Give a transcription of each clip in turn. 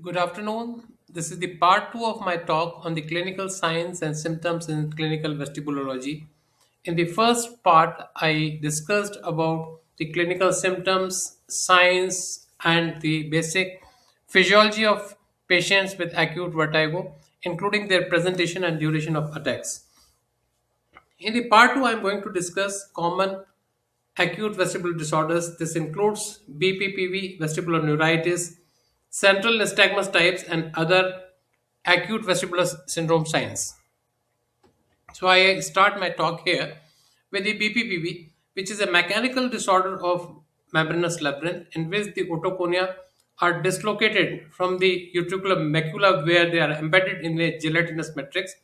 Good afternoon. This is the part 2 of my talk on the clinical signs and symptoms in clinical vestibulology. In the first part, I discussed about the clinical symptoms, signs, and the basic physiology of patients with acute vertigo, including their presentation and duration of attacks. In the part 2, I am going to discuss common acute vestibular disorders. This includes BPPV, vestibular neuritis, central nystagmus types, and other acute vestibular syndrome signs. So I start my talk here with the BPPV, which is a mechanical disorder of membranous labyrinth in which the otoconia are dislocated from the utricular macula where they are embedded in a gelatinous matrix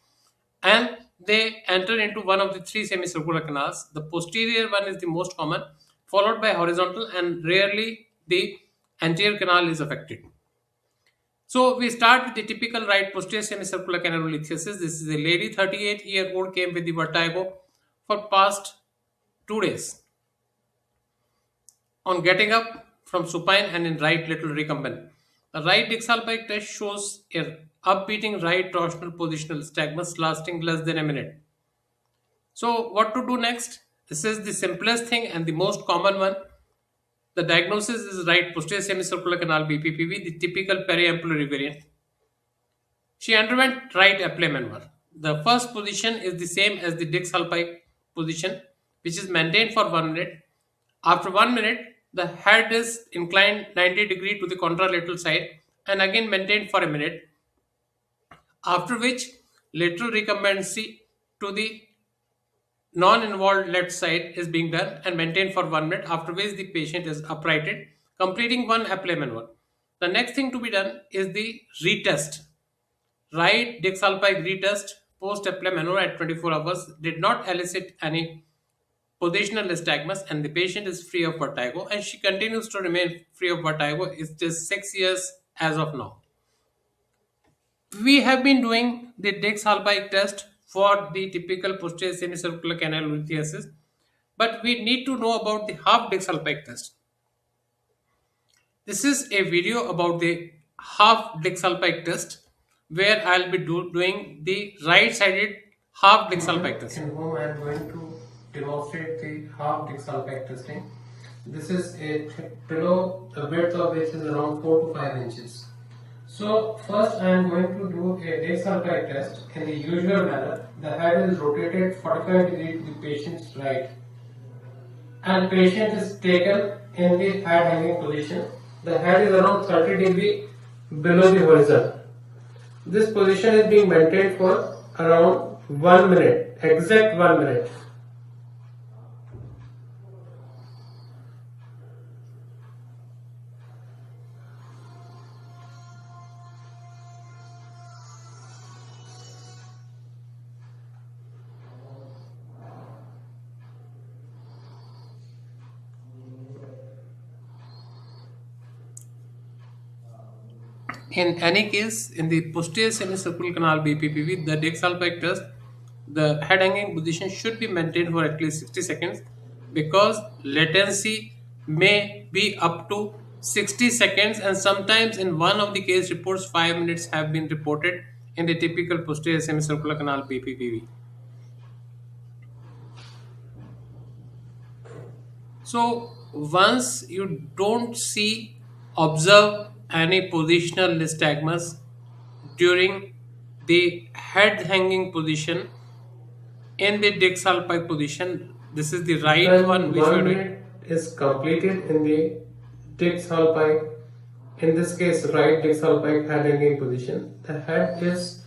and they enter into one of the three semicircular canals. The posterior one is the most common, followed by horizontal, and rarely the anterior canal is affected. So we start with the typical right posterior semicircular canalolithiasis. This is a lady, 38-year-old, came with the vertigo for past 2 days. On getting up from supine and in right lateral recumbent. The right Dix-Hallpike test shows a upbeating right torsional positional nystagmus lasting less than a minute. So what to do next? This is the simplest thing and the most common one. The diagnosis is right posterior semicircular canal BPPV, the typical periampullary variant. She underwent right apple maneuver. The first position is the same as the Dix-Hallpike position, which is maintained for 1 minute. After 1 minute, the head is inclined 90 degrees to the contralateral side and again maintained for a minute. After which, lateral recumbency to the non-involved left side is being done and maintained for 1 minute, after which the patient is uprighted, completing one apple maneuver. The next thing to be done is the retest. Right Dix-Hallpike retest post apple maneuver at 24 hours did not elicit any positional nystagmus and the patient is free of vertigo and she continues to remain free of vertigo. It's just 6 years as of now. We have been doing the Dix-Hallpike test for the typical posterior semicircular canalolithiasis, but we need to know about the half Dix-Hallpike test. This is a video about the half Dix-Hallpike test where I'll be doing the right-sided half Dix-Hallpike test. In whom I am going to demonstrate the half Dix-Hallpike testing. This is a pillow, the width of which is around 4 to 5 inches. So first I am going to do a Dix-Hallpike test in the usual manner. The head is rotated 45 degrees to the patient's right and patient is taken in the head hanging position. The head is around 30 degrees below the horizon. This position is being maintained for around 1 minute, exact 1 minute. In any case, in the posterior semicircular canal BPPV, the Dix-Hallpike test, the head hanging position should be maintained for at least 60 seconds because latency may be up to 60 seconds and sometimes in one of the case reports 5 minutes have been reported in the typical posterior semicircular canal BPPV. So once you don't observe any positional nystagmus during the head hanging position in the Dix-Hallpike position, this is the right one which we are doing. Is completed in the Dix-Hallpike, in this case right Dix-Hallpike head hanging position. The head is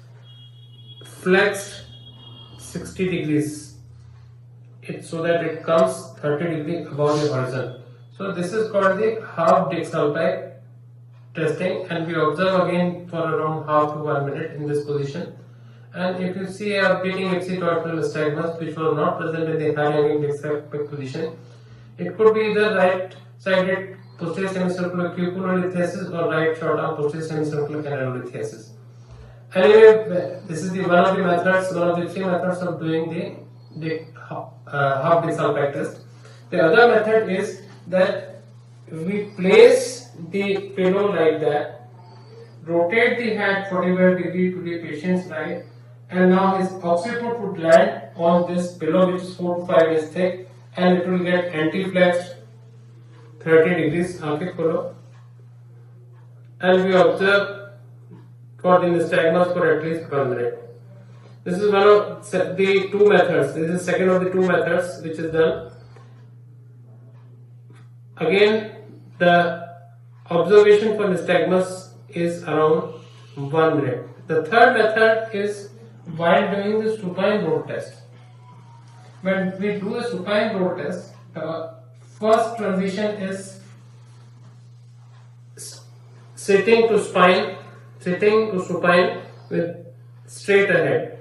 flexed 60 degrees so that it comes 30 degrees above the horizon. So this is called the half Dix-Hallpike testing and we observe again for around half to 1 minute in this position. And if you see a beating ipsilateral nystagmus which was not present in the head hanging Dix-Hallpike position, it could be either right-sided posterior semicircular cupulollithiasis or right short arm posterior semicircular canalolithiasis. Anyway, this is one of the methods, one of the three methods of doing the half Dix-Hallpike test. The other method is that we place the pillow like that rotate the head 45 degree to the patient's right, and now his occiput would land on this pillow which is 4 to 5 inches thick, and it will get anti-flexed 30 degrees आंखें खोलो, and we observe for the nystagmus for at least 1 minute. This is one of the two methods. This is second of the two methods which is done. Again, the observation for nystagmus is around 1 minute. The third method is while doing the supine road test. When we do a supine road test, the first transition is sitting to supine with straight ahead.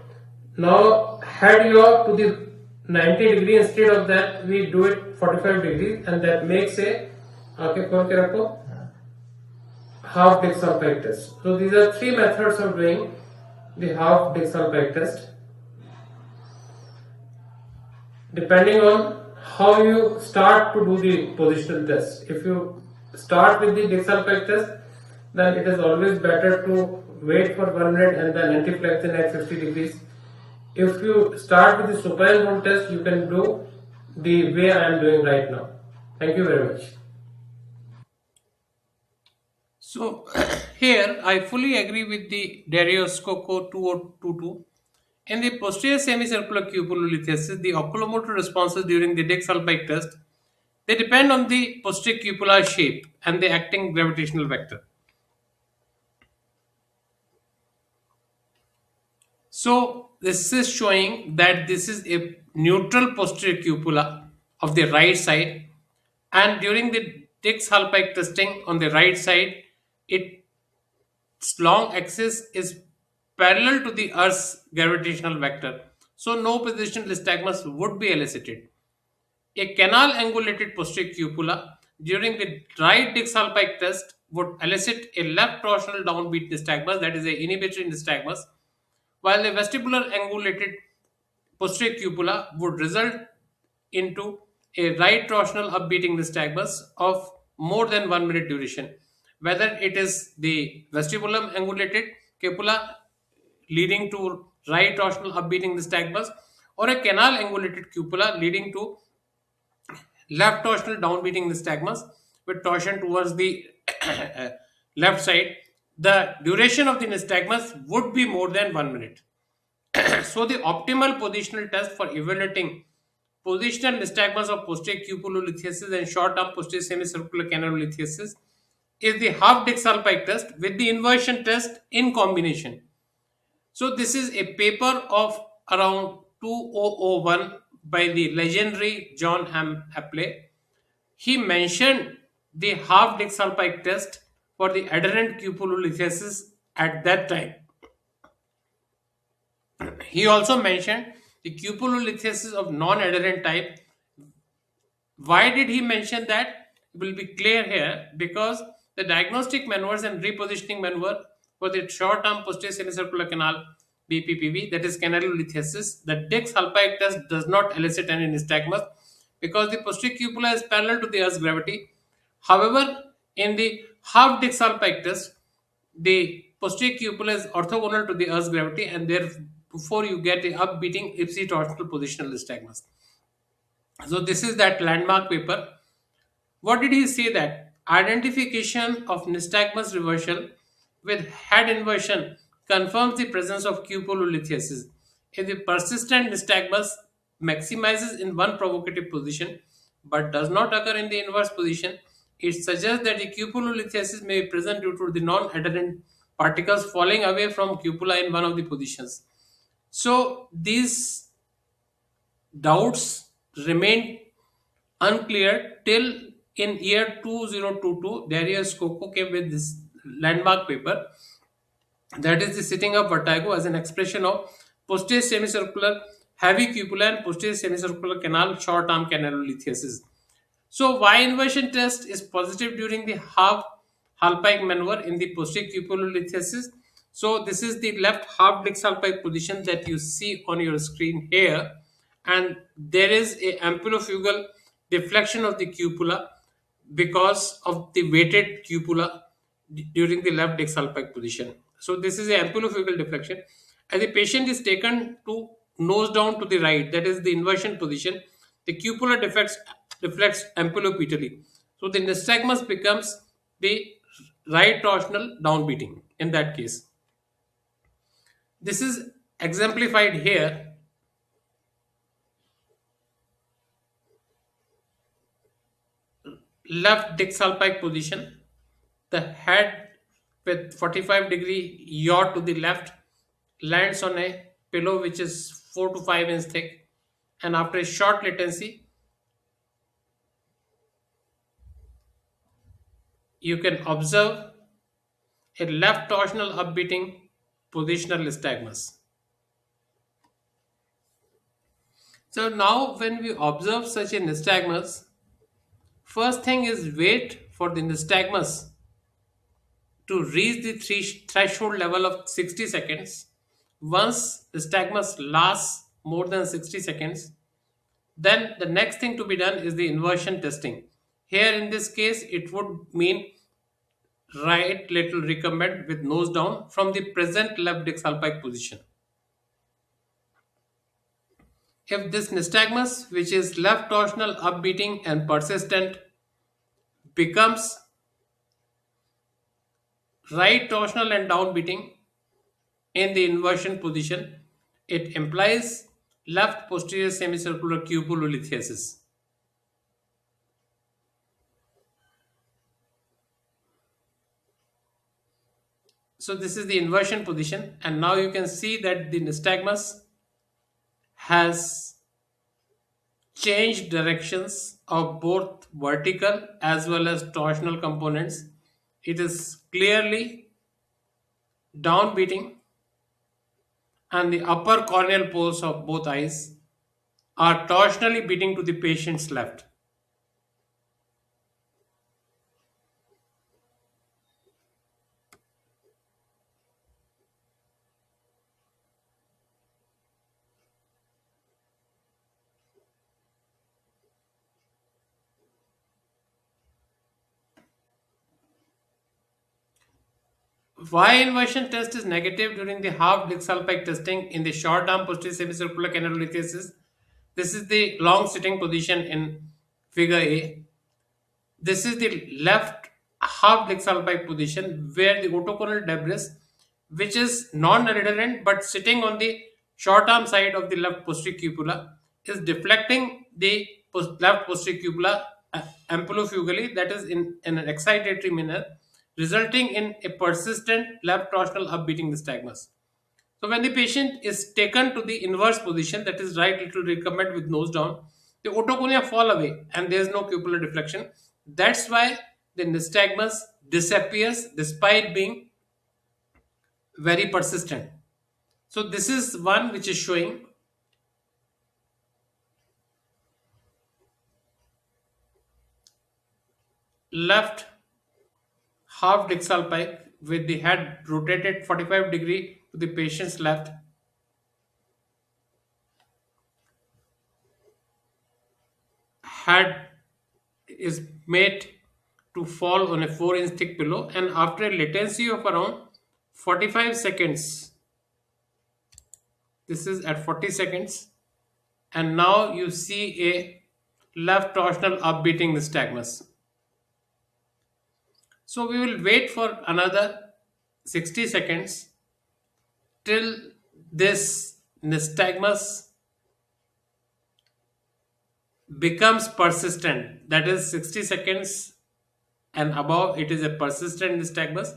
Now head yaw to the 90 degree, instead of that we do it 45 degrees, and that makes a half Dix-Hallpike test. So these are three methods of doing the half Dix-Hallpike test, depending on how you start to do the positional test. If you start with the Dix-Hallpike test, then it is always better to wait for 1 minute and then anti-flex the neck 50 degrees. If you start with the supine roll test, you can do the way I am doing right now. Thank you very much. So here I fully agree with the Darius-Coco 2022. In the posterior semicircular cupulolithiasis, the oculomotor responses during the Dix-Hallpike test, they depend on the posterior cupular shape and the acting gravitational vector. So this is showing that this is a neutral posterior cupula of the right side, and during the Dix-Hallpike testing on the right side, its long axis is parallel to the Earth's gravitational vector. So no positional nystagmus would be elicited. A canal angulated posterior cupula during the right Dix-Hallpike test would elicit a left torsional downbeat nystagmus, that is a inhibitory nystagmus, while the vestibular angulated posterior cupula would result into a right torsional upbeating nystagmus of more than 1 minute duration. Whether it is the vestibulum angulated cupula leading to right torsional upbeating nystagmus, or a canal angulated cupula leading to left torsional downbeating nystagmus with torsion towards the left side, the duration of the nystagmus would be more than 1 minute. So the optimal positional test for evaluating positional nystagmus of posterior cupulolithiasis and short-term posterior semicircular canalolithiasis is the half Dix-Hallpike test with the inversion test in combination. So this is a paper of around 2001 by the legendary John Hapley. He mentioned the half Dix-Hallpike test for the adherent cupulolithiasis at that time. He also mentioned the cupulolithiasis of non-adherent type. Why did he mention that? It will be clear here, because the diagnostic maneuvers and repositioning maneuver for the short-term posterior semicircular canal BPPV, that is canalolithiasis, the Dix-Hallpike test does not elicit any nystagmus because the posterior cupula is parallel to the Earth's gravity. However, in the half Dix-Hallpike test, the posterior cupula is orthogonal to the Earth's gravity, and therefore you get a upbeating ipsitorsional positional nystagmus. So this is that landmark paper. What did he say? That identification of nystagmus reversal with head inversion confirms the presence of cupulolithiasis. If the persistent nystagmus maximizes in one provocative position but does not occur in the inverse position, it suggests that the cupulolithiasis may be present due to the non-adherent particles falling away from cupula in one of the positions. So these doubts remained unclear till in year 2022, Darius-Coco came with this landmark paper, that is the sitting up vertigo as an expression of posterior semicircular heavy cupula and posterior semicircular canal short arm canalolithiasis. So Y inversion test is positive during the half Hallpike maneuver in the posterior cupulolithiasis. So this is the left half Dix-Hallpike position that you see on your screen here, and there is a ampulofugal deflection of the cupula because of the weighted cupula during the left Dix-Hallpike position. So this is a ampulofugal deflection. As the patient is taken to nose down to the right, that is the inversion position, the cupula deflects ampulopetally. So the nystagmus becomes the right torsional downbeating in that case. This is exemplified here. Left Dix-Hallpike position, the head with 45-degree yaw to the left lands on a pillow which is 4 to 5 inch thick, and after a short latency you can observe a left torsional upbeating positional nystagmus. So now when we observe such a nystagmus, first thing is wait for the nystagmus to reach the threshold level of 60 seconds. Once the nystagmus lasts more than 60 seconds, then the next thing to be done is the inversion testing. Here in this case, it would mean right lateral recumbent with nose down from the present left Dix-Hallpike position. If this nystagmus, which is left torsional upbeating and persistent, becomes right torsional and downbeating in the inversion position, it implies left posterior semicircular cupulolithiasis. So this is the inversion position, and now you can see that the nystagmus has changed directions of both vertical as well as torsional components. It is clearly downbeating, and the upper corneal poles of both eyes are torsionally beating to the patient's left. Why inversion test is negative during the half Dix-Hallpike testing in the short arm posterior semicircular canalolithiasis? This is the long sitting position in figure A. This is the left half Dix-Hallpike position where the otoconal debris, which is non-adherent but sitting on the short arm side of the left posterior cupula, is deflecting the left posterior cupula ampulofugally, that is in an excitatory manner, resulting in a persistent left torsional upbeating nystagmus. So when the patient is taken to the inverse position, that is right lateral recumbent with nose down, the otoconia fall away and there is no cupular deflection. That's why the nystagmus disappears despite being very persistent. So this is one which is showing left half Dix-Hallpike with the head rotated 45-degree to the patient's left. Head is made to fall on a 4-inch thick pillow, and after a latency of around 45 seconds, this is at 40 seconds, and now you see a left torsional upbeating nystagmus. So we will wait for another 60 seconds till this nystagmus becomes persistent, that is 60 seconds and above it is a persistent nystagmus.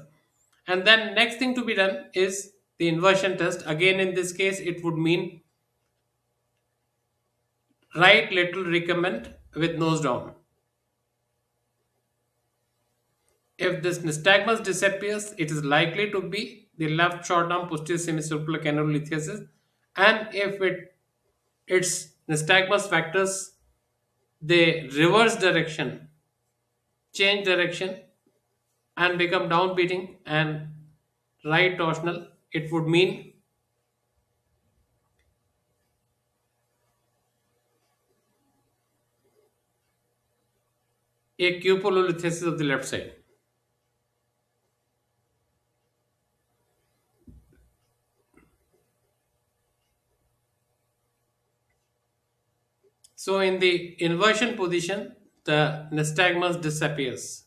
And then next thing to be done is the inversion test. Again in this case it would mean right lateral recumbent with nose down. If this nystagmus disappears, it is likely to be the left short arm posterior semicircular canalolithiasis, and if its nystagmus factors they reverse direction, change direction and become downbeating and right torsional, it would mean a cupulolithiasis of the left side. So in the inversion position, the nystagmus disappears.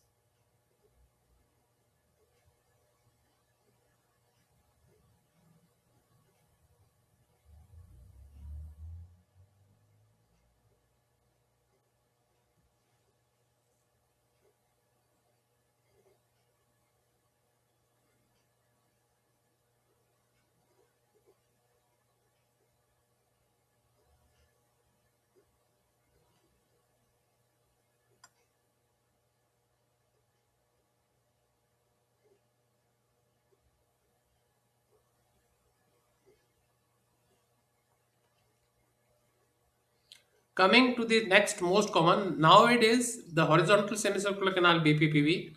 Coming to the next most common, nowadays the horizontal semicircular canal BPPV,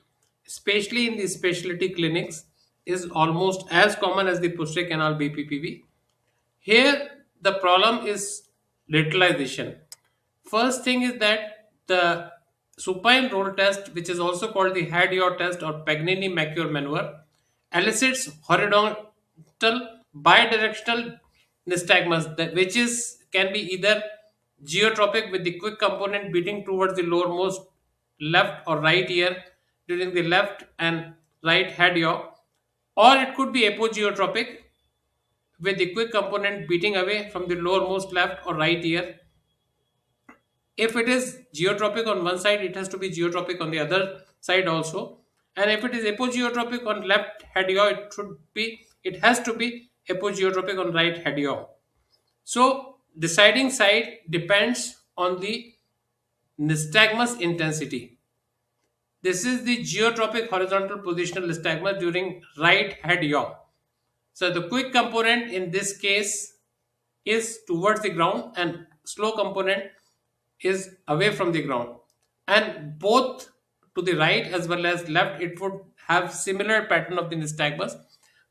especially in the specialty clinics, is almost as common as the posterior canal BPPV. Here the problem is lateralization. First thing is that the supine roll test, which is also called the Hadriot test or Paganini-Macquer maneuver, elicits horizontal bidirectional nystagmus, which is can be either geotropic with the quick component beating towards the lowermost left or right ear during the left and right hadriot, or it could be apogeotropic with the quick component beating away from the lowermost left or right ear. If it is geotropic on one side, it has to be geotropic on the other side also. And if it is apogeotropic on left hadriot, it has to be apogeotropic on right hadriot. So deciding side depends on the nystagmus intensity. This is the geotropic horizontal positional nystagmus during right hadriot. So the quick component in this case is towards the ground and slow component is away from the ground, and both to the right as well as left it would have similar pattern of the nystagmus,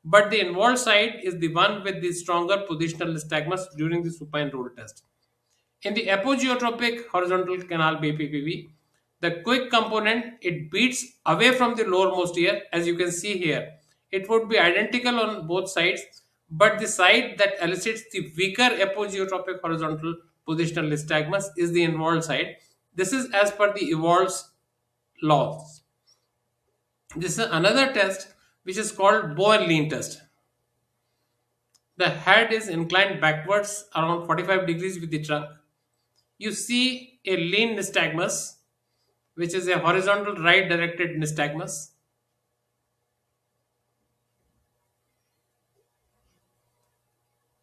but the involved side is the one with the stronger positional nystagmus during the supine roll test. In the apogeotropic horizontal canal BPPV, the quick component it beats away from the lowermost ear, as you can see here. It would be identical on both sides, but the side that elicits the weaker apogeotropic horizontal positional nystagmus is the involved side. This is as per the Evolv's laws. This is another test which is called bow and lean test. The head is inclined backwards around 45 degrees with the trunk. You see a lean nystagmus, which is a horizontal right directed nystagmus.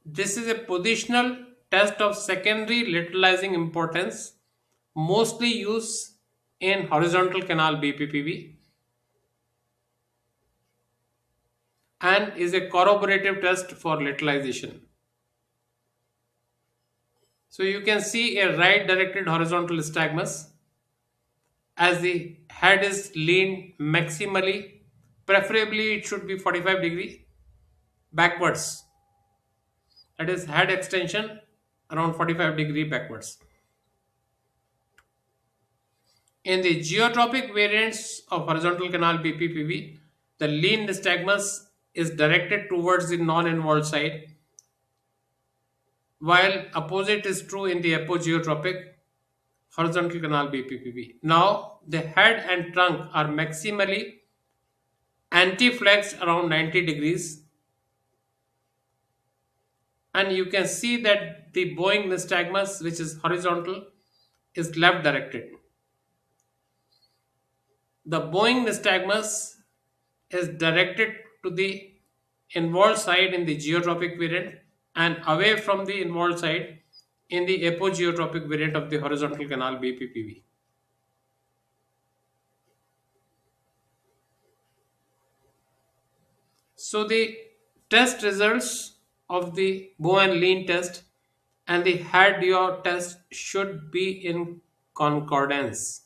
This is a positional test of secondary lateralizing importance, mostly used in horizontal canal BPPV, and is a corroborative test for lateralization. So you can see a right directed horizontal nystagmus as the head is leaned maximally, preferably it should be 45 degree backwards. That is head extension around 45 degree backwards. In the geotropic variants of horizontal canal BPPV, the lean nystagmus is directed towards the non-involved side, while opposite is true in the apogeotropic horizontal canal BPPV. Now, the head and trunk are maximally anti-flexed around 90 degrees, and you can see that the bowing nystagmus, which is horizontal, is left directed. The bowing nystagmus is directed to the involved side in the geotropic variant and away from the involved side in the apogeotropic variant of the horizontal canal BPPV. So the test results of the bow and lean test and the Hadriot test should be in concordance.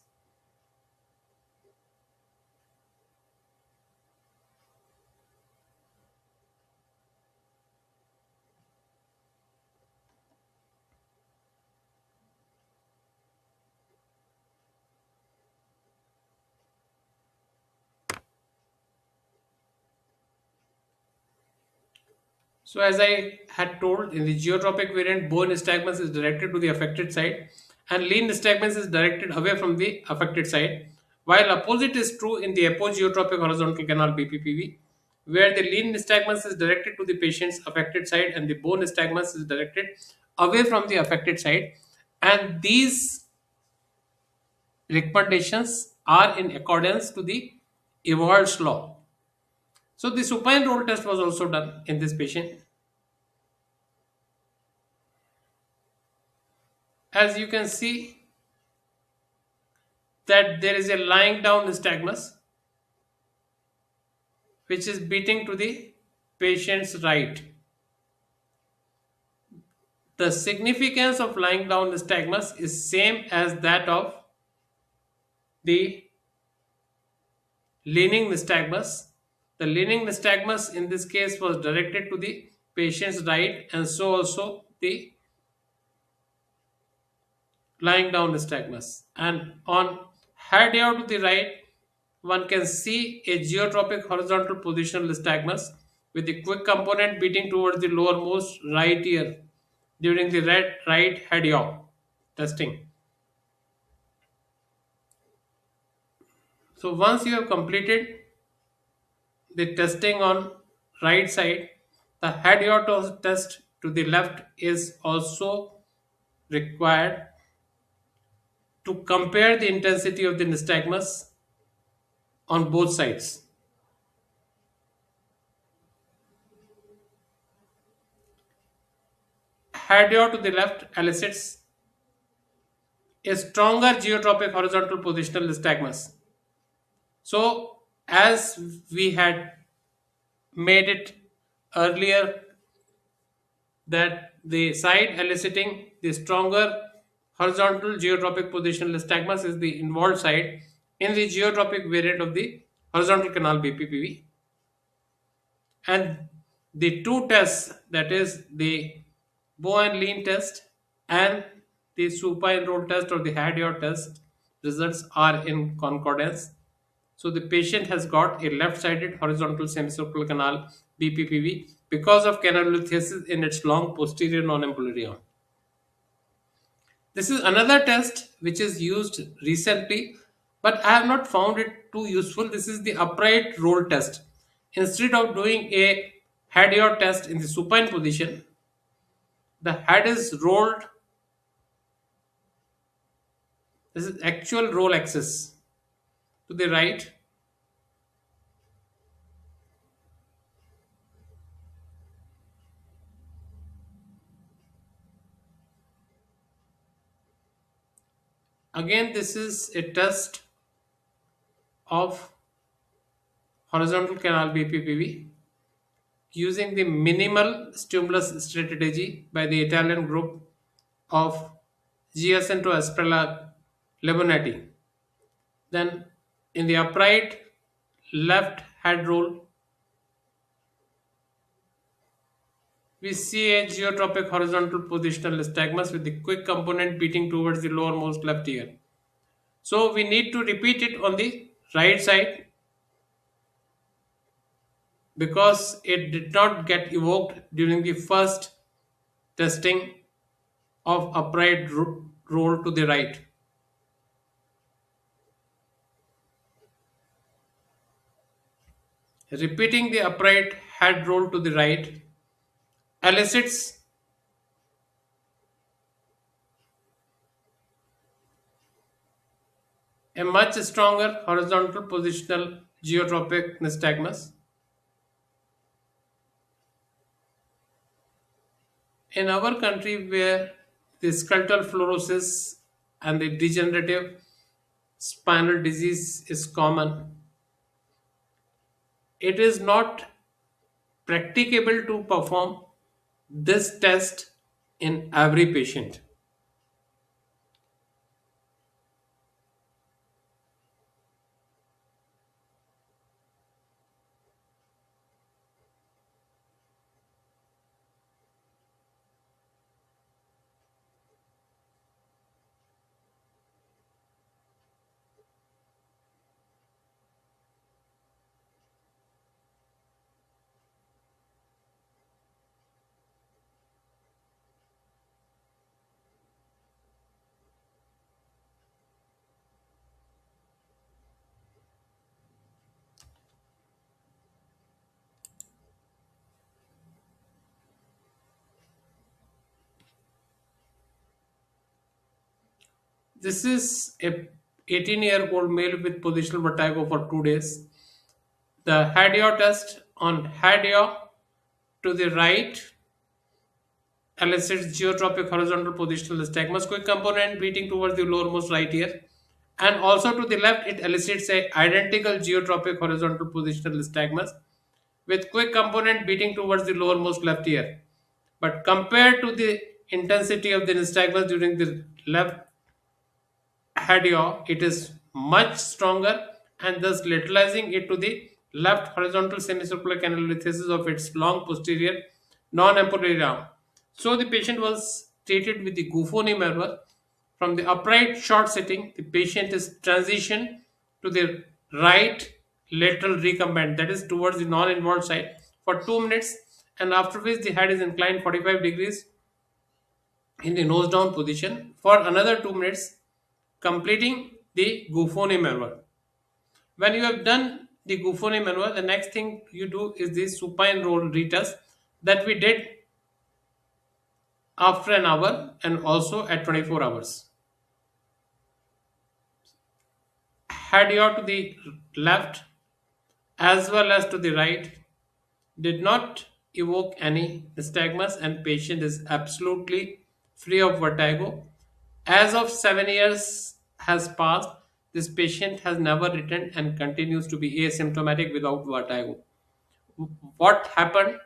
So as I had told, in the geotropic variant, bow nystagmus is directed to the affected side and lean nystagmus is directed away from the affected side, while opposite is true in the apogeotropic horizontal canal BPPV, where the lean nystagmus is directed to the patient's affected side and the bone nystagmus is directed away from the affected side, and these recommendations are in accordance to the Evalds law. So the supine roll test was also done in this patient. As you can see that there is a lying down nystagmus which is beating to the patient's right. The significance of lying down nystagmus is same as that of the leaning nystagmus. The leaning nystagmus in this case was directed to the patient's right, and so also the lying down nystagmus. And on head yaw to the right, one can see a geotropic horizontal positional nystagmus with the quick component beating towards the lowermost right ear during the right head yaw testing. So once you have completed the testing on right side, the head yaw test to the left is also required to compare the intensity of the nystagmus on both sides. Head yaw to the left elicits a stronger geotropic horizontal positional nystagmus. So, as we had made it earlier, that the side eliciting the stronger horizontal geotropic positional nystagmus is the involved side in the geotropic variant of the horizontal canal BPPV. And the two tests, that is the bow and lean test and the supine roll test or the head yaw test, results are in concordance. So the patient has got a left-sided horizontal semicircular canal BPPV because of canalolithiasis in its long posterior non-ambularium. This is another test which is used recently, but I have not found it too useful. This is the upright roll test. Instead of doing a head yaw test in the supine position, the head is rolled. This is actual roll axis to the right. Again, this is a test of horizontal canal BPPV using the minimal stimulus strategy by the Italian group of Giacinto Asprella Lemonati. Then in the upright left head roll, we see a geotropic horizontal positional nystagmus with the quick component beating towards the lowermost left ear. So we need to repeat it on the right side because it did not get evoked during the first testing of upright roll to the right. Repeating the upright head roll to the right elicits a much stronger horizontal positional geotropic nystagmus. In our country, where the skeletal fluorosis and the degenerative spinal disease is common, it is not practicable to perform this test in every patient. This is a 18-year-old male with positional vertigo for 2 days. The Hadio test on Hadio to the right elicits geotropic horizontal positional nystagmus, quick component beating towards the lowermost right ear. And also to the left, it elicits a identical geotropic horizontal positional nystagmus with quick component beating towards the lowermost left ear. But compared to the intensity of the nystagmus during the left hadio, it is much stronger and thus lateralizing it to the left horizontal semicircular canalithesis of its long posterior non-ambulatory arm. So the patient was treated with the Guffoni maneuver. From the upright short sitting, the patient is transitioned to the right lateral recumbent, that is towards the non-involved side, for 2 minutes, and after which the head is inclined 45 degrees in the nose down position for another 2 minutes, completing the Guffoni maneuver. When you have done the Guffoni maneuver, the next thing you do is the supine roll retest that we did after an hour and also at 24 hours. Hadio to the left as well as to the right did not evoke any nystagmus and patient is absolutely free of vertigo. As of 7 years has passed, this patient has never returned and continues to be asymptomatic without vertigo. What happened?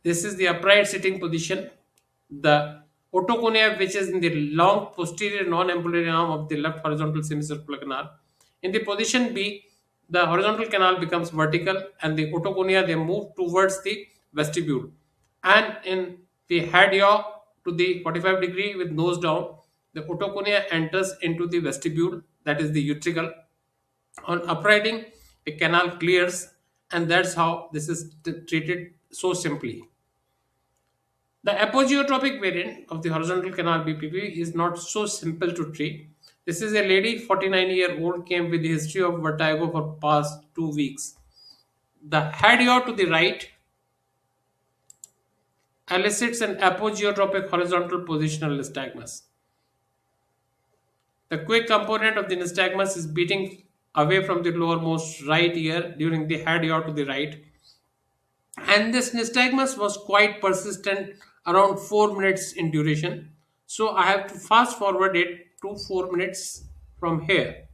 This is the upright sitting position. The otoconia, which is in the long posterior non-ambulatory arm of the left horizontal semicircular canal. In the position B, the horizontal canal becomes vertical and the otoconia they move towards the vestibule. And in the head yaw to the 45 degree with nose down, the otoconia enters into the vestibule, that is the utricle. On uprighting, the canal clears, and that's how this is treated so simply. The apogeotropic variant of the horizontal canal BPP is not so simple to treat. This is a lady, 49-year-old, came with a history of vertigo for past 2 weeks. The head yaw to the right elicits an apogeotropic horizontal positional nystagmus. The quick component of the nystagmus is beating away from the lowermost right ear during the head yaw to the right. And this nystagmus was quite persistent, around 4 minutes in duration. So I have to fast forward it to 4 minutes from here.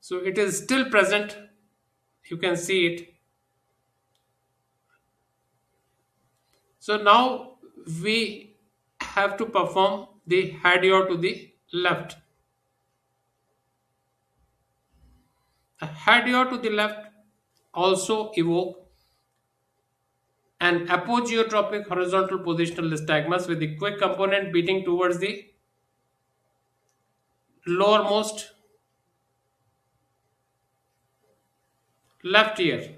So it is still present. You can see it. So now we have to perform the hadio to the left. The hadio to the left also evoke an apogeotropic horizontal positional nystagmus with the quick component beating towards the lowermost left ear.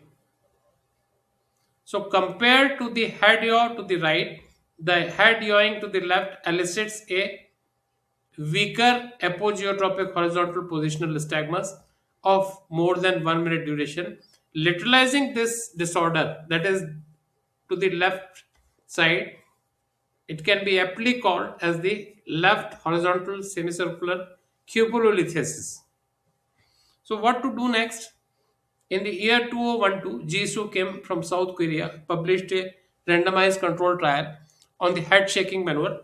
So compared to the head yaw to the right, the head yawing to the left elicits a weaker apogeotropic horizontal positional nystagmus of more than 1 minute duration. Lateralizing this disorder, that is to the left side, it can be aptly called as the left horizontal semicircular cupulolisthesis. So what to do next? In the year 2012, Jisoo Kim from South Korea published a randomized control trial on the head shaking maneuver,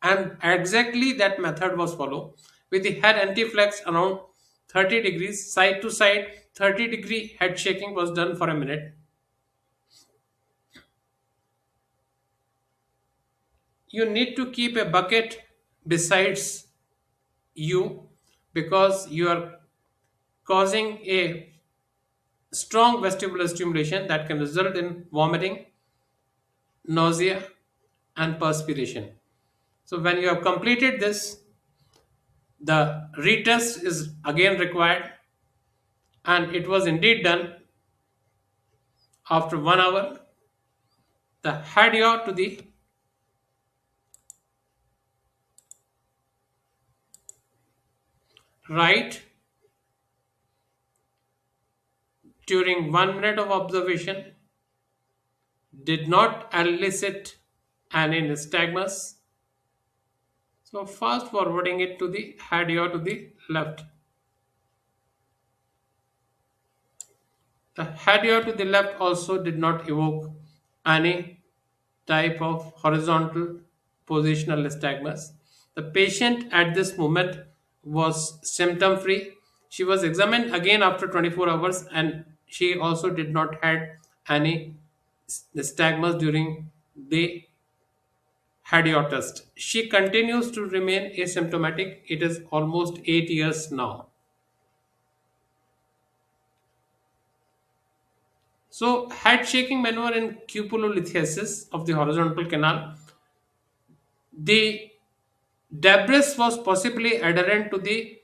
and exactly that method was followed with the head anti-flex around 30 degrees side to side. 30-degree head shaking was done for a minute. You need to keep a bucket besides you because you are causing a strong vestibular stimulation that can result in vomiting, nausea, and perspiration. So when you have completed this, the retest is again required, and it was indeed done after 1 hour. The head yaw to the right during 1 minute of observation did not elicit any nystagmus. So fast forwarding it to the head ear to the left. The head ear to the left also did not evoke any type of horizontal positional nystagmus. The patient at this moment was symptom free. She was examined again after 24 hours and she also did not had any nystagmus during the had test. She continues to remain asymptomatic. It is almost 8 years now. So, head shaking maneuver in cupulolithiasis of the horizontal canal. The debris was possibly adherent to the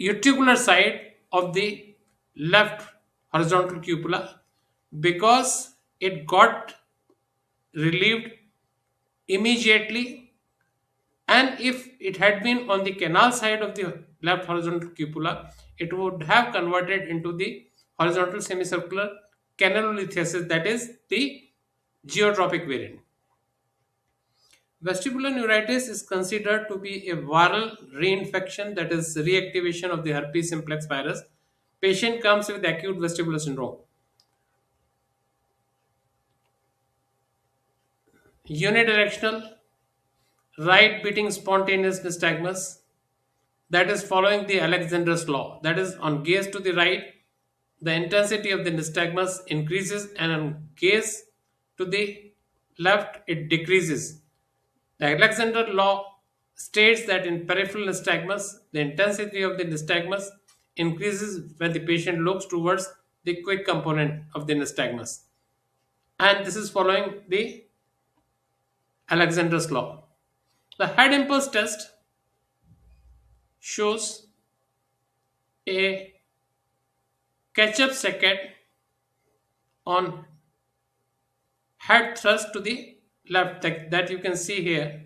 uticular side of the left horizontal cupula because it got relieved immediately, and if it had been on the canal side of the left horizontal cupula, it would have converted into the horizontal semicircular canalolithiasis, that is the geotropic variant. Vestibular neuritis is considered to be a viral reinfection, that is reactivation of the herpes simplex virus. Patient comes with acute vestibular syndrome. Unidirectional right beating spontaneous nystagmus, that is following the Alexander's law. That is, on gaze to the right, the intensity of the nystagmus increases, and on gaze to the left, it decreases. The Alexander law states that in peripheral nystagmus, the intensity of the nystagmus increases when the patient looks towards the quick component of the nystagmus. And this is following the Alexander's law. The head impulse test shows a catch-up saccade on head thrust to the left, that you can see here,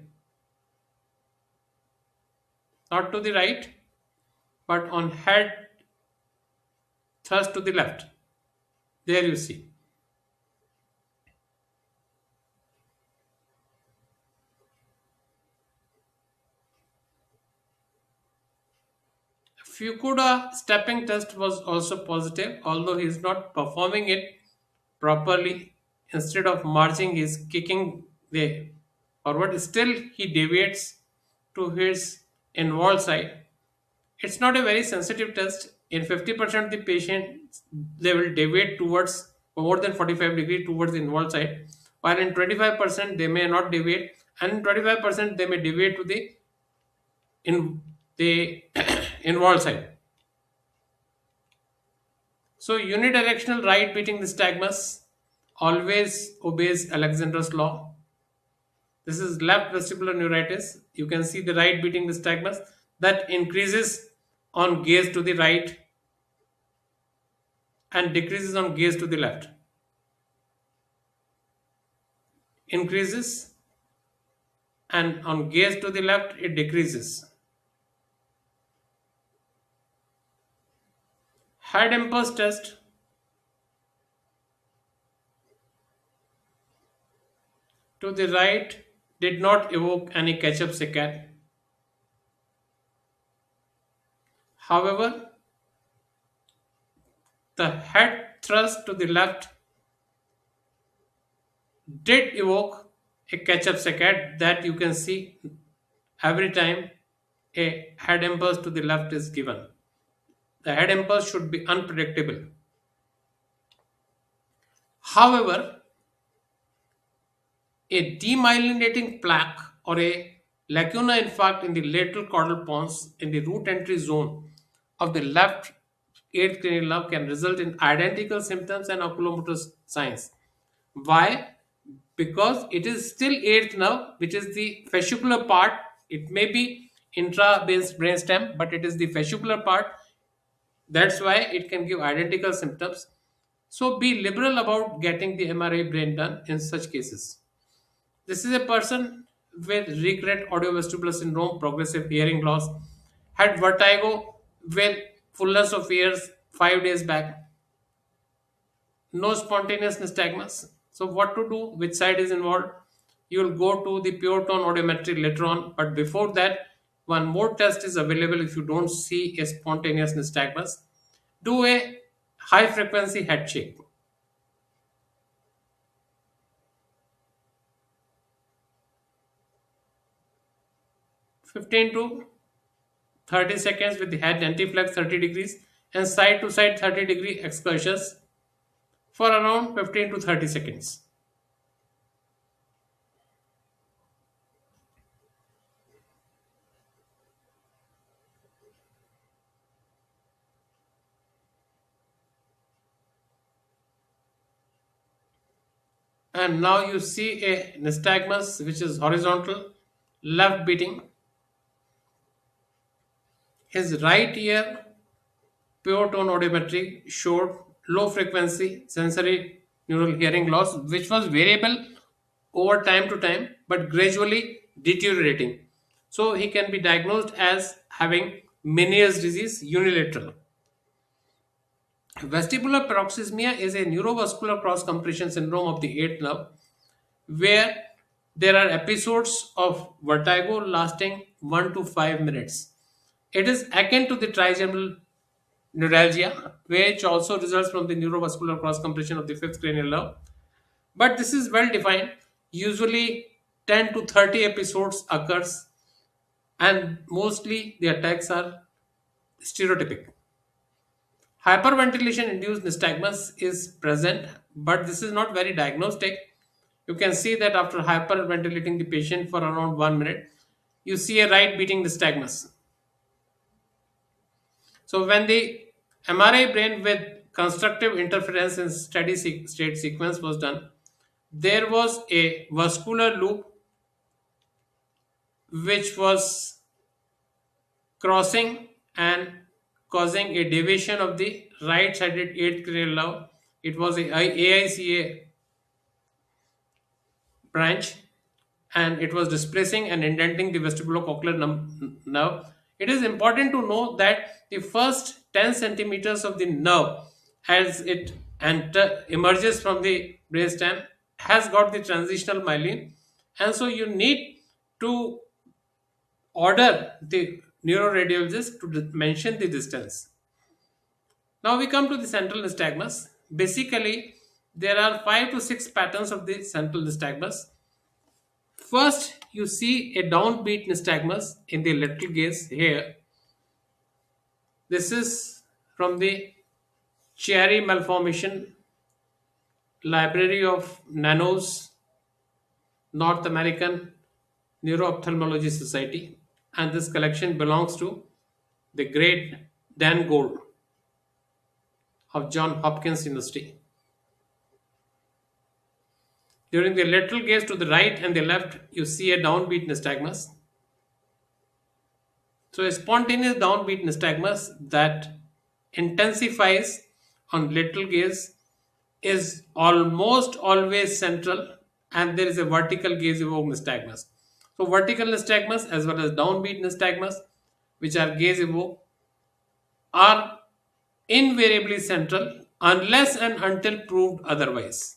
not to the right, but on head thrust to the left. There you see. Fukuda stepping test was also positive, although he is not performing it properly. Instead of marching, he is kicking the forward. Still, he deviates to his involved side. It's not a very sensitive test. In 50% of the patients, they will deviate towards more than 45 degree towards the involved side, while in 25% they may not deviate, and in 25% they may deviate to the involved side. So unidirectional right beating nystagmus always obeys Alexander's law. This is left vestibular neuritis. You can see the right beating nystagmus that increases on gaze to the right and decreases on gaze to the left. Increases, and on gaze to the left it decreases. Head impulse test to the right did not evoke any catch-up saccade. However, the head thrust to the left did evoke a catch-up saccade, that you can see every time a head impulse to the left is given. The head impulse should be unpredictable. However, a demyelinating plaque or a lacuna infarct in the lateral caudal pons in the root entry zone of the left eighth cranial nerve can result in identical symptoms and oculomotor signs. Why? Because it is still eighth nerve, which is the fascicular part. It may be intra brainstem, but it is the fascicular part. That's why it can give identical symptoms. So be liberal about getting the MRI brain done in such cases. This is a person with recurrent audiovestibular syndrome, progressive hearing loss, had vertigo with fullness of ears 5 days back. no spontaneous nystagmus. So what to do? Which side is involved? You will go to the pure tone audiometry later on, but before that, one more test is available if you don't see a spontaneous nystagmus. Do a high frequency head shake. 15 to 30 seconds with the head anti-flex 30 degrees and side to side 30-degree excursions for around 15 to 30 seconds. And now you see a nystagmus which is horizontal, left beating. His right ear pure tone audiometry showed low frequency sensory neural hearing loss, which was variable over time to time but gradually deteriorating. So he can be diagnosed as having Meniere's disease unilateral. Vestibular paroxysmia is a neurovascular cross compression syndrome of the eighth nerve where there are episodes of vertigo lasting 1 to 5 minutes. It is akin to the trigeminal neuralgia, which also results from the neurovascular cross compression of the fifth cranial nerve. But this is well defined. Usually 10 to 30 episodes occurs and mostly the attacks are stereotypic. Hyperventilation induced nystagmus is present, but this is not very diagnostic. You can see that after hyperventilating the patient for around 1 minute, you see a right beating nystagmus. So when the MRI brain with constructive interference in steady state sequence was done, there was a vascular loop which was crossing and causing a deviation of the right-sided eighth cranial nerve. It was a AICA branch and it was displacing and indenting the vestibulocochlear nerve. It is important to know that the first 10 centimeters of the nerve as it emerges from the brainstem has got the transitional myelin, and so you need to order the neuroradiologist to mention the distance. Now we come to the central nystagmus. Basically, there are 5 to 6 patterns of the central nystagmus. First, you see a downbeat nystagmus in the lateral gaze here. This is from the Cherry Malformation Library of Nanos, North American Neuro-Ophthalmology Society, and this collection belongs to the great Dan Gold of Johns Hopkins University. During the lateral gaze to the right and the left, you see a downbeat nystagmus. So a spontaneous downbeat nystagmus that intensifies on lateral gaze is almost always central, and there is a vertical gaze evoked nystagmus. So vertical nystagmus as well as downbeat nystagmus, which are gaze evoked, are invariably central unless and until proved otherwise.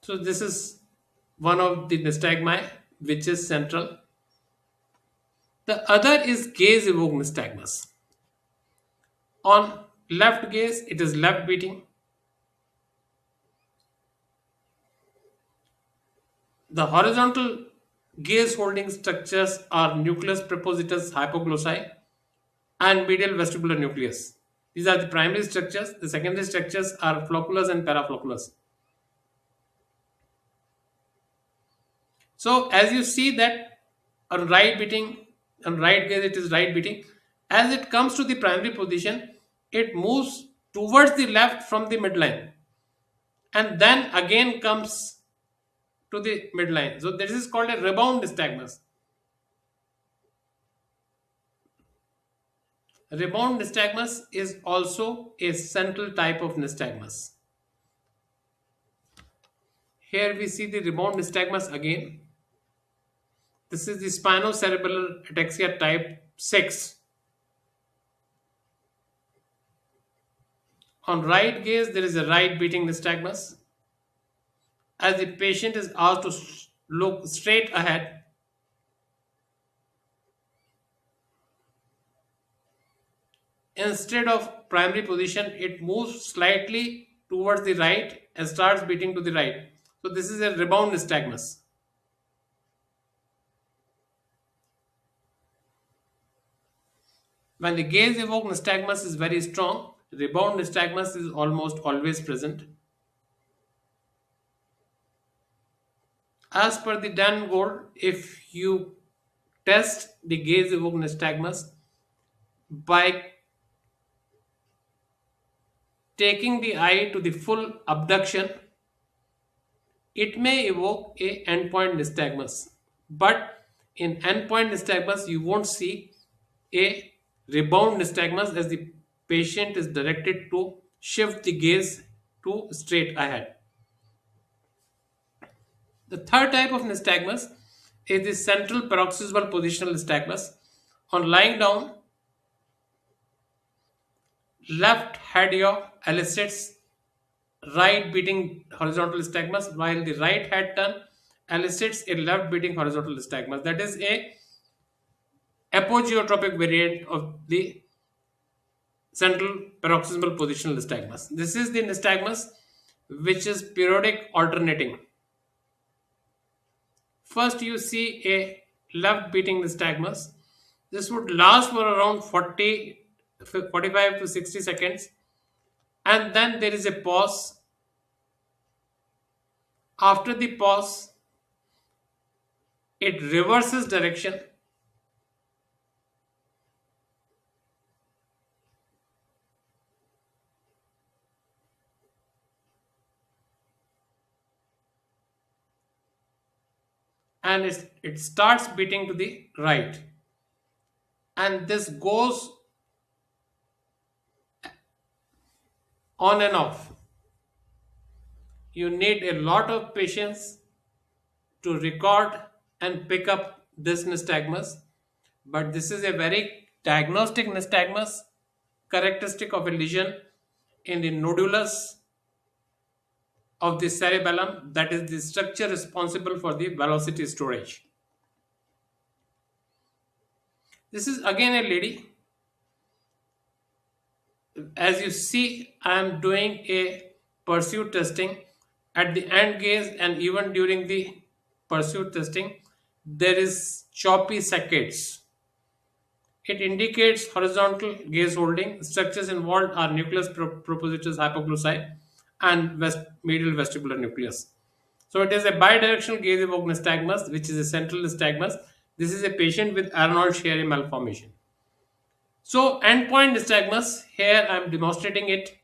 So this is one of the nystagmi which is central. The other is gaze evoked nystagmus. On left gaze, it is left beating. The horizontal gaze holding structures are nucleus prepositus hypoglossi and medial vestibular nucleus. These are the primary structures. The secondary structures are flocculus and paraflocculus. So as you see that on right beating, on right gaze it is right beating. As it comes to the primary position, it moves towards the left from the midline and then again comes to the midline. So this is called a rebound nystagmus. Rebound nystagmus is also a central type of nystagmus. Here we see the rebound nystagmus again. This is the spinocerebellar ataxia type 6. On right gaze, there is a right beating nystagmus. As the patient is asked to look straight ahead, instead of primary position, it moves slightly towards the right and starts beating to the right. So this is a rebound nystagmus. When the gaze evoked nystagmus is very strong, rebound nystagmus is almost always present. As per the Dan Gold, if you test the gaze evoked nystagmus by taking the eye to the full abduction, it may evoke a endpoint nystagmus. But in endpoint nystagmus, you won't see a rebound nystagmus as the patient is directed to shift the gaze to straight ahead. The third type of nystagmus is the central paroxysmal positional nystagmus. On lying down, left head elicits right beating horizontal nystagmus, while the right head turn elicits a left beating horizontal nystagmus. That is a apogeotropic variant of the central paroxysmal positional nystagmus. This is the nystagmus which is periodic alternating. First you see a left beating nystagmus. This would last for around 45 to 60 seconds, and then there is a pause. After the pause, it reverses direction and it starts beating to the right, and this goes on and off. You need a lot of patience to record and pick up this nystagmus, but this is a very diagnostic nystagmus, characteristic of a lesion in the nodulus of the cerebellum, that is the structure responsible for the velocity storage. This is again a lady. As you see, I am doing a pursuit testing at the end gaze, and even during the pursuit testing there is choppy saccades. It indicates horizontal gaze holding. Structures involved are nucleus propositus hypoglossy and medial vestibular nucleus. So it is a bidirectional gaze evoked nystagmus, which is a central nystagmus. This is a patient with Arnold-Chiari malformation. So endpoint nystagmus, here I am demonstrating it.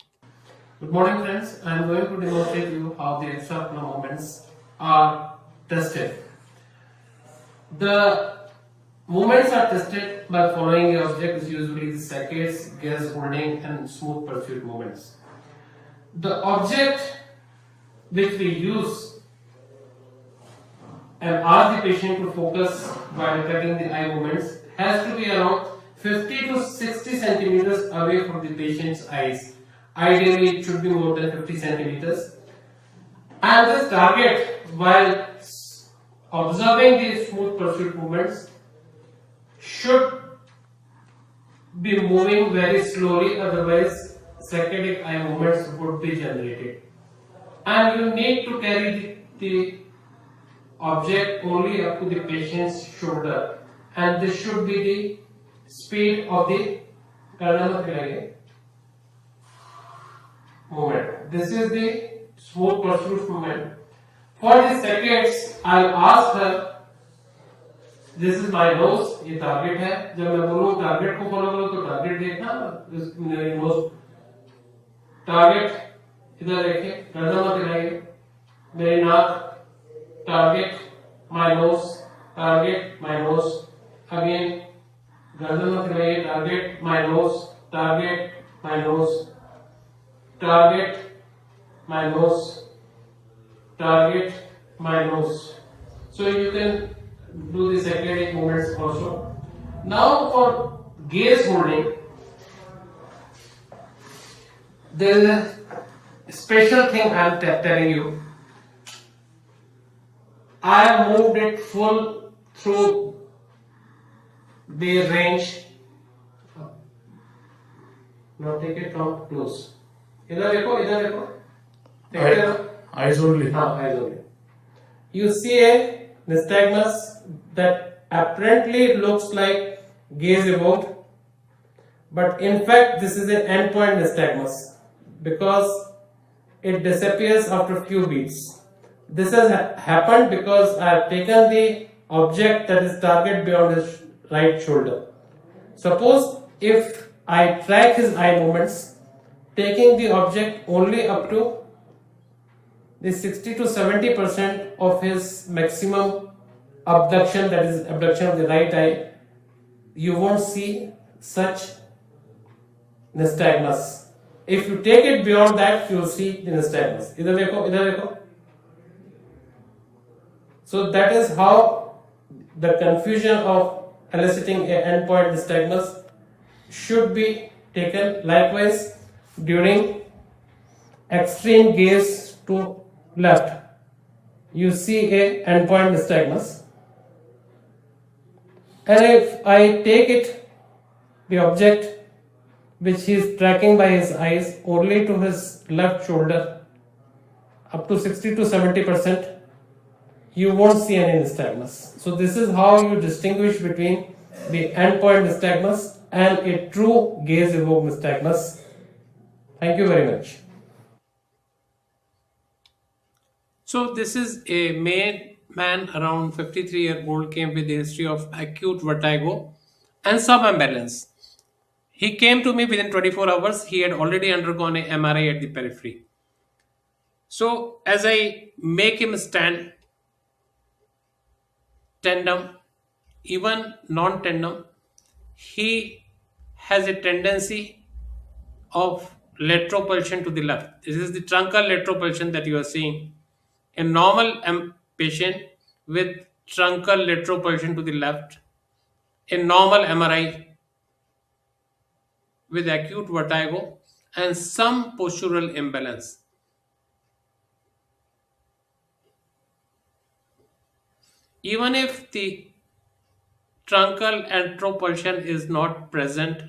Good morning friends, I am going to demonstrate you how the extraocular movements are tested. The movements are tested by following the object, is usually the saccades, gaze holding and smooth pursuit movements. The object which we use and ask the patient to focus while tracking the eye movements has to be around 50 to 60 centimeters away from the patient's eyes. Ideally, it should be more than 50 centimeters. And this target, while observing these smooth pursuit movements, should be moving very slowly, otherwise saccadic eye movements would be generated. And you need to carry the object only up to the patient's shoulder, and this should be the speed of the movement. This is the smooth pursuit movement. For the saccades, I'll ask her, this is my nose, ये target है. जब मैं बोलूँ target को follow करो तो target देखना, मेरी nose target इधर देखें, गर्दन मत हिलाइए, मेरी नाक target my nose, target my nose, again गर्दन मत हिलाइए, target my nose, target my nose, target my nose, target my nose. So you can do the saccadic movements also. Now for gaze holding, There is a special thing I am telling you. I have moved it full through the range. Now take it from close. इधर देखो, इधर देखो. Eyes only. हाँ, eyes only. You see a nystagmus that apparently looks like gaze evoked, but in fact this is an endpoint nystagmus because it disappears after few beats. This has happened because I have taken the object that is target beyond his right shoulder. Suppose if I track his eye movements, taking the object only up to the 60 to 70% of his maximum abduction, that is abduction of the right eye, you won't see such nystagmus. If you take it beyond that, you will see the nystagmus. इधर देखो, इधर देखो. So that is how the confusion of eliciting a endpoint nystagmus should be taken. Likewise, during extreme gaze to left, you see a endpoint nystagmus, and if I take it, the object which he is tracking by his eyes only to his left shoulder up to 60 to 70%, you won't see any nystagmus. So this is how you distinguish between the endpoint nystagmus and a true gaze evoked nystagmus. Thank you very much. So this is a man around 53-year-old came with a history of acute vertigo and some imbalance. He came to me within 24 hours. He had already undergone a MRI at the periphery. So as I make him stand, tandem, even non-tandem, he has a tendency of lateropulsion to the left. This is the truncal lateropulsion that you are seeing. A normal patient with truncal lateropulsion to the left, a normal MRI with acute vertigo and some postural imbalance. Even if the truncal lateropulsion is not present,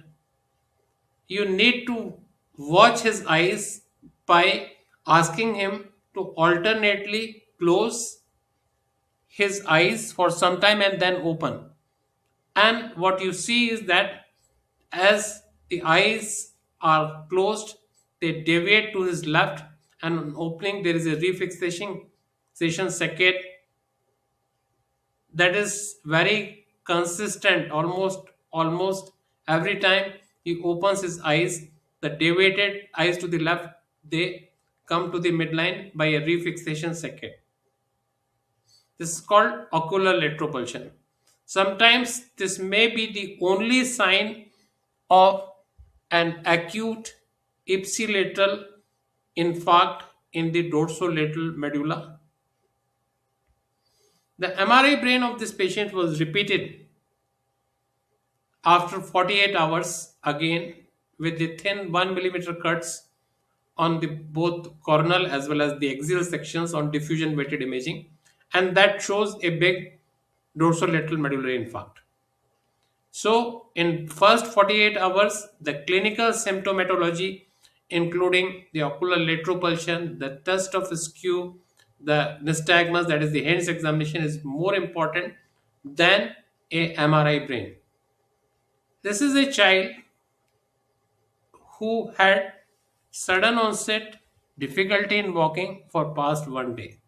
you need to watch his eyes by asking him to alternately close his eyes for some time and then open. And what you see is that as the eyes are closed, they deviate to his left, and on opening there is a refixation saccade that is very consistent. Almost every time he opens his eyes, the deviated eyes to the left, they come to the midline by a refixation saccade. This is called ocular lateropulsion. Sometimes this may be the only sign of an acute ipsilateral infarct in the dorsolateral medulla. The MRI brain of this patient was repeated after 48 hours again with the thin 1 millimeter cuts on the both coronal as well as the axial sections on diffusion weighted imaging, and that shows a big dorsolateral medullary infarct. So in first 48 hours, the clinical symptomatology including the ocular lateropulsion, the test of skew, the nystagmus, that is the hands examination, is more important than a MRI brain. This is a child who had sudden onset difficulty in walking for past 1 day.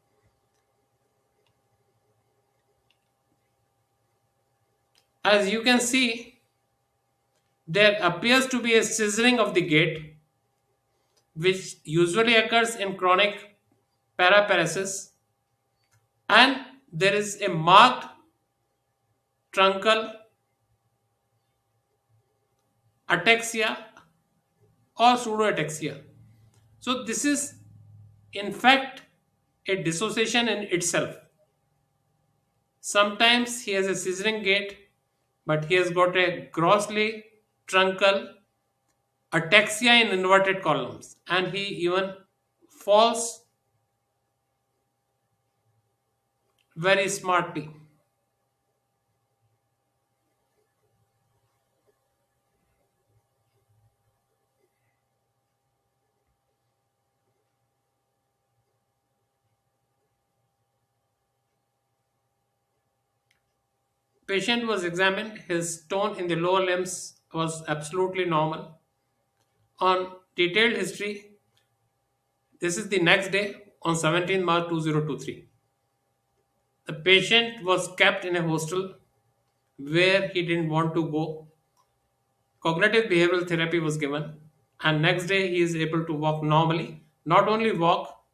As you can see, there appears to be a scissoring of the gait, which usually occurs in chronic paraparesis, and there is a marked truncal ataxia or pseudo ataxia. So this is in fact a dissociation in itself. Sometimes he has a scissoring gait, but he has got a grossly truncal ataxia in inverted columns, and he even falls very smartly. Patient was examined. His tone in the lower limbs was absolutely normal. On detailed history, this is the next day on 17 March 2023. The patient was kept in a hostel where he didn't want to go. Cognitive behavioral therapy was given, and next day he is able to walk normally. Not only walk,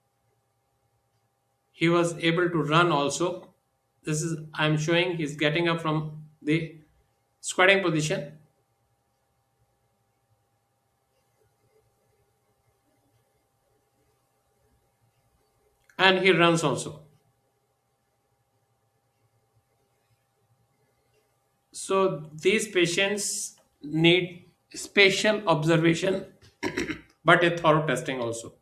he was able to run also. This is I'm showing he's getting up from the squatting position, and he runs also. So these patients need spatial observation but a thorough testing also.